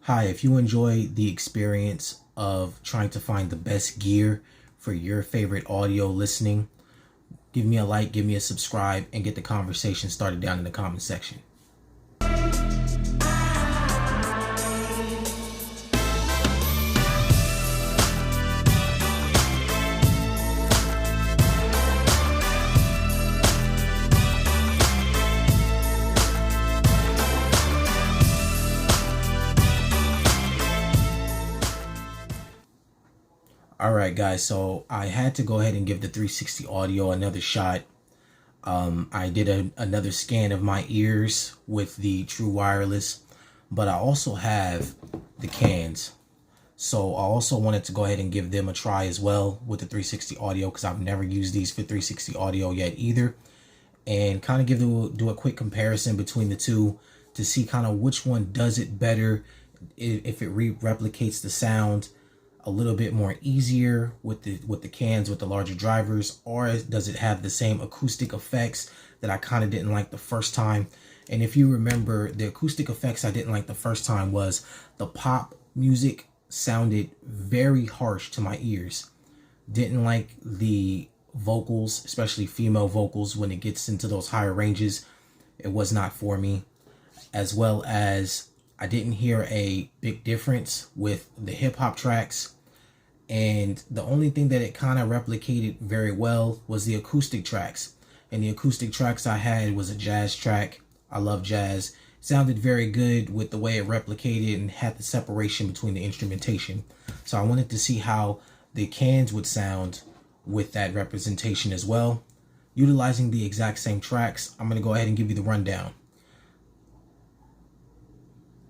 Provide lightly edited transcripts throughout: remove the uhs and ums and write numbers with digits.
Hi, if you enjoy the experience of trying to find the best gear for your favorite audio listening, give me a like, give me a subscribe, and get the conversation started down in the comment section. Alright guys, so I had to go ahead and give the 360 audio another shot. I did another scan of my ears with the true wireless, but I also have the cans. So I also wanted to go ahead and give them a try as well with the 360 audio, because I've never used these for 360 audio yet either, and kind of do a quick comparison between the two to see kind of which one does it better, if it replicates the sound a little bit more easier with the cans with the larger drivers, or does it have the same acoustic effects that I kind of didn't like the first time. And if you remember, the acoustic effects I didn't like the first time was the pop music sounded very harsh to my ears. Didn't like the vocals, especially female vocals, when it gets into those higher ranges. It was not for me. As well as I didn't hear a big difference with the hip-hop tracks. And the only thing that it kind of replicated very well was the acoustic tracks. And the acoustic tracks I had was a jazz track. I love jazz. It sounded very good with the way it replicated and had the separation between the instrumentation. So I wanted to see how the cans would sound with that representation as well. Utilizing the exact same tracks, I'm going to go ahead and give you the rundown.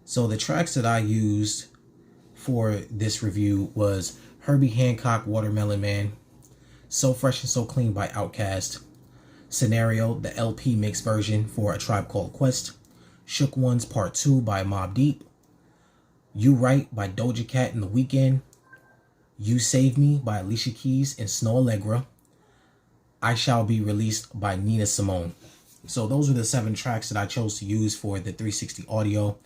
So the tracks that I used for this review was Herbie Hancock, Watermelon Man, So Fresh and So Clean by Outkast, Scenario, the LP mix version for A Tribe Called Quest, Shook Ones Part 2 by Mobb Deep, You Right by Doja Cat and The Weeknd, You Save Me by Alicia Keys and Snow Allegra, I Shall Be Released by Nina Simone. So those are the 7 tracks that I chose to use for the 360 audio.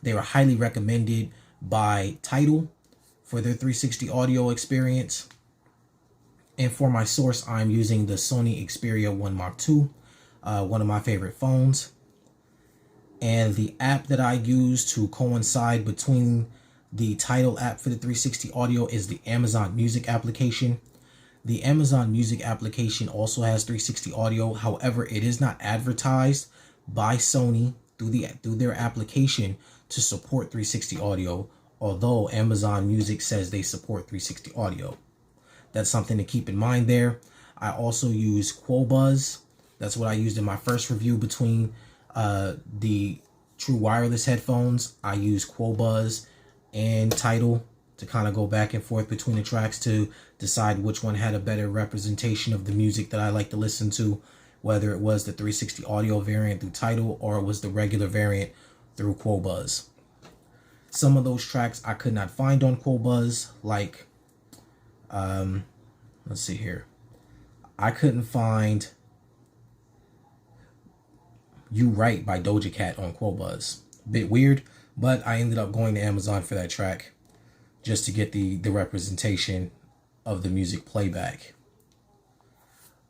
They were highly recommended by Tidal for their 360 audio experience. And for my source, I'm using the Sony Xperia 1 Mark II, one of my favorite phones. And the app that I use to coincide between the Tidal app for the 360 audio is the Amazon Music application. The Amazon Music application also has 360 audio. However, it is not advertised by Sony through their application to support 360 audio, although Amazon Music says they support 360 audio. That's something to keep in mind there. I also use Qobuz. That's what I used in my first review between the true wireless headphones. I use Qobuz and Tidal to kind of go back and forth between the tracks to decide which one had a better representation of the music that I like to listen to, whether it was the 360 audio variant through Tidal or it was the regular variant through Qobuz. Some of those tracks I could not find on Qobuz, like, let's see here. I couldn't find You Right by Doja Cat on Qobuz. Bit weird, but I ended up going to Amazon for that track just to get the representation of the music playback.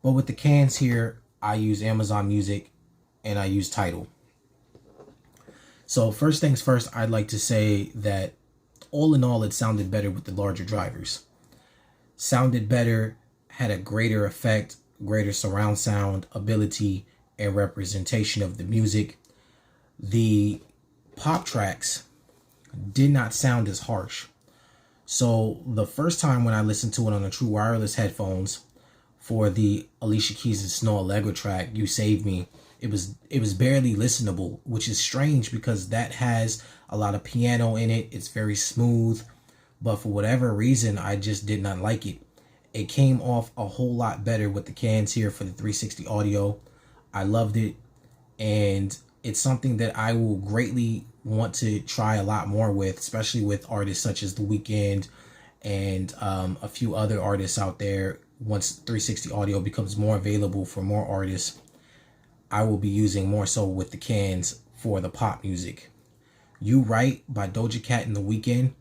But with the cans here, I use Amazon Music and I use Tidal. So first things first, I'd like to say that all in all, it sounded better with the larger drivers. Sounded better, had a greater effect, greater surround sound ability and representation of the music. The pop tracks did not sound as harsh. So the first time when I listened to it on the true wireless headphones for the Alicia Keys and Snow Allegra track, You Save Me, it was barely listenable, which is strange because that has a lot of piano in it. It's very smooth, but for whatever reason, I just did not like it. It came off a whole lot better with the cans here for the 360 audio. I loved it, and it's something that I will greatly want to try a lot more with, especially with artists such as The Weeknd and a few other artists out there. Once 360 audio becomes more available for more artists, I will be using more so with the cans for the pop music. You Right by Doja Cat and The Weeknd.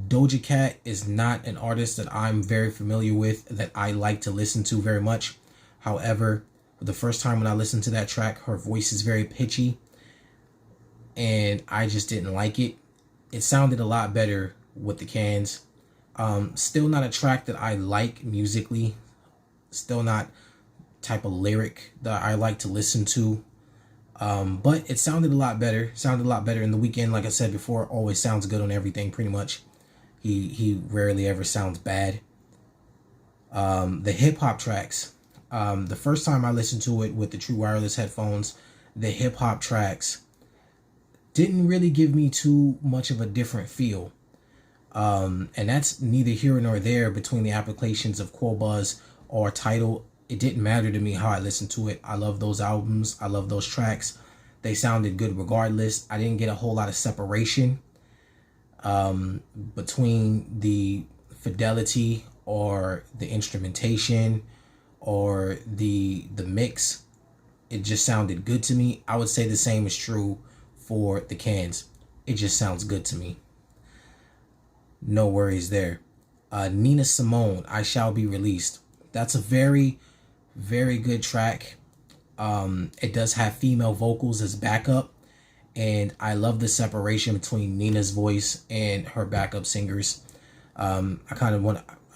Doja Cat is not an artist that I'm very familiar with, that I like to listen to very much. However, the first time when I listened to that track, her voice is very pitchy, and I just didn't like it. It sounded a lot better with the cans. Still not a track that I like musically. Still not type of lyric that I like to listen to. But it sounded a lot better. Sounded a lot better. In The Weeknd, like I said before, always sounds good on everything pretty much. He rarely ever sounds bad. The hip hop tracks. The first time I listened to it with the true wireless headphones, the hip hop tracks didn't really give me too much of a different feel. And that's neither here nor there between the applications of Quobuzz or Tidal. It didn't matter to me how I listened to it. I love those albums. I love those tracks. They sounded good regardless. I didn't get a whole lot of separation between the fidelity or the instrumentation or the mix. It just sounded good to me. I would say the same is true for the cans. It just sounds good to me. No worries there. Nina Simone, I Shall Be Released. That's a very, very good track. It does have female vocals as backup, and I love the separation between Nina's voice and her backup singers. I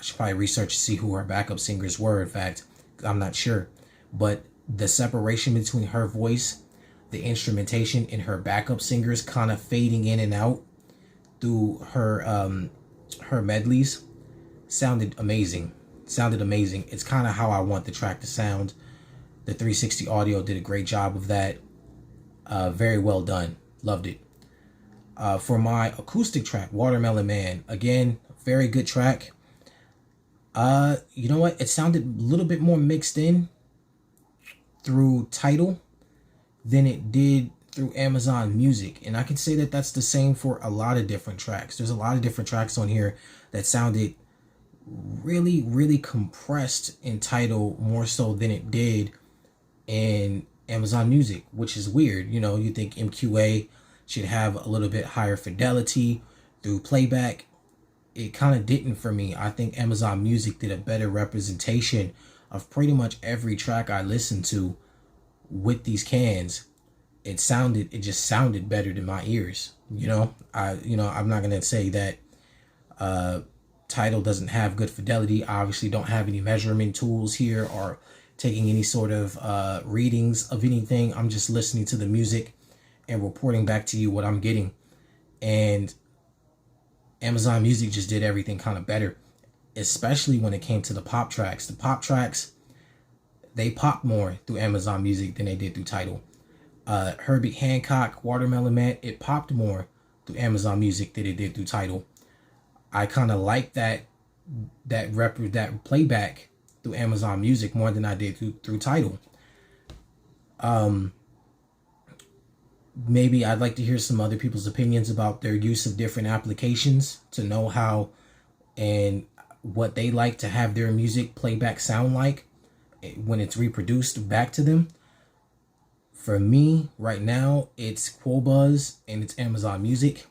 should probably research to see who her backup singers were, in fact. I'm not sure. But the separation between her voice, the instrumentation, and her backup singers kind of fading in and out through her medleys sounded amazing. It's kind of how I want the track to sound. The 360 audio did a great job of that. Very well done. Loved it. For my acoustic track, Watermelon Man, again, very good track. You know what? It sounded a little bit more mixed in through Tidal than it did through Amazon Music. And I can say that that's the same for a lot of different tracks. There's a lot of different tracks on here that sounded really, really compressed in Tidal more so than it did in Amazon Music, which is weird. You know, you think MQA should have a little bit higher fidelity through playback. It kind of didn't for me. I think Amazon Music did a better representation of pretty much every track I listened to with these cans. It just sounded better to my ears. I'm not gonna say that Tidal doesn't have good fidelity. I obviously don't have any measurement tools here or taking any sort of readings of anything. I'm just listening to the music and reporting back to you what I'm getting. And Amazon Music just did everything kind of better, especially when it came to the pop tracks. The pop tracks, they popped more through Amazon Music than they did through Tidal. Herbie Hancock, Watermelon Man, it popped more through Amazon Music than it did through Tidal. I kind of like that playback through Amazon Music more than I did through Tidal. Maybe I'd like to hear some other people's opinions about their use of different applications to know how and what they like to have their music playback sound like when it's reproduced back to them. For me, right now, it's Quobuzz and it's Amazon Music.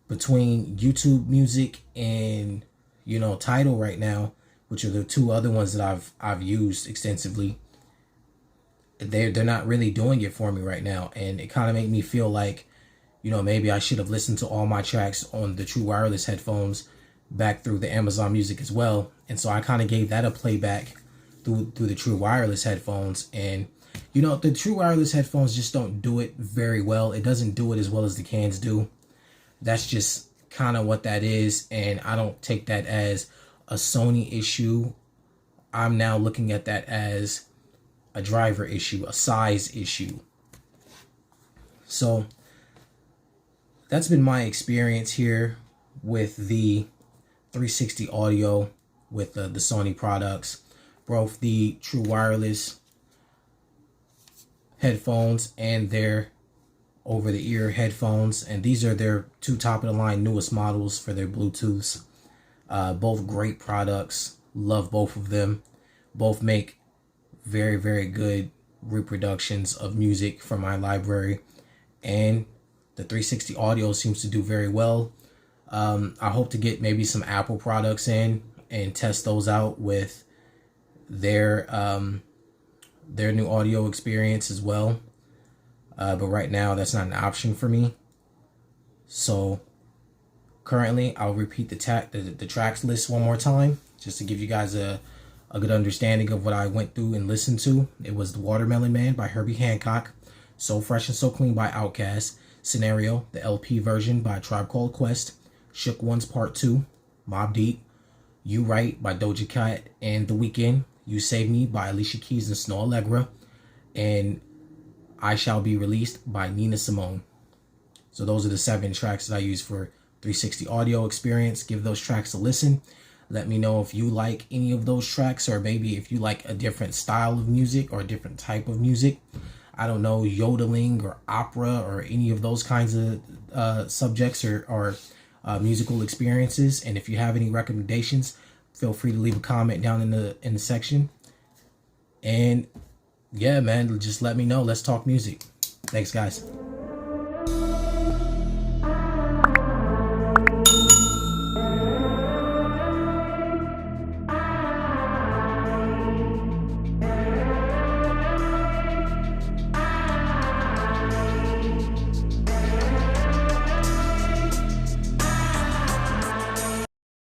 Between YouTube Music and, Tidal right now, which are the two other ones that I've used extensively, they're not really doing it for me right now. And it kind of made me feel like, maybe I should have listened to all my tracks on the true wireless headphones back through the Amazon Music as well. And so I kind of gave that a playback through the true wireless headphones. And the true wireless headphones just don't do it very well. It doesn't do it as well as the cans do. That's just kind of what that is. And I don't take that as a Sony issue. I'm now looking at that as a driver issue, a size issue. So that's been my experience here with the 360 audio with the Sony products, both the true wireless headphones and their over-the-ear headphones. And these are their two top-of-the-line newest models for their Bluetooths. Both great products. Love both of them. Both make very, very good reproductions of music from my library. And The 360 audio seems to do very well. I hope to get maybe some Apple products in and test those out with their new audio experience as well. But right now that's not an option for me. So currently I'll repeat the tracks list one more time just to give you guys a good understanding of what I went through and listened to. It was The Watermelon Man by Herbie Hancock, So Fresh and So Clean by Outkast, Scenario, the LP version by Tribe Called Quest, Shook Ones Part 2, Mobb Deep, You Right by Doja Cat and The Weeknd, You Save Me by Alicia Keys and Snow Allegra, and I Shall Be Released by Nina Simone. So those are the 7 tracks that I use for 360 audio experience. Give those tracks a listen. Let me know if you like any of those tracks, or maybe if you like a different style of music or a different type of music. I don't know, yodeling or opera or any of those kinds of subjects or musical experiences. And if you have any recommendations, feel free to leave a comment down in the section. And yeah, man, just let me know. Let's talk music. Thanks, guys.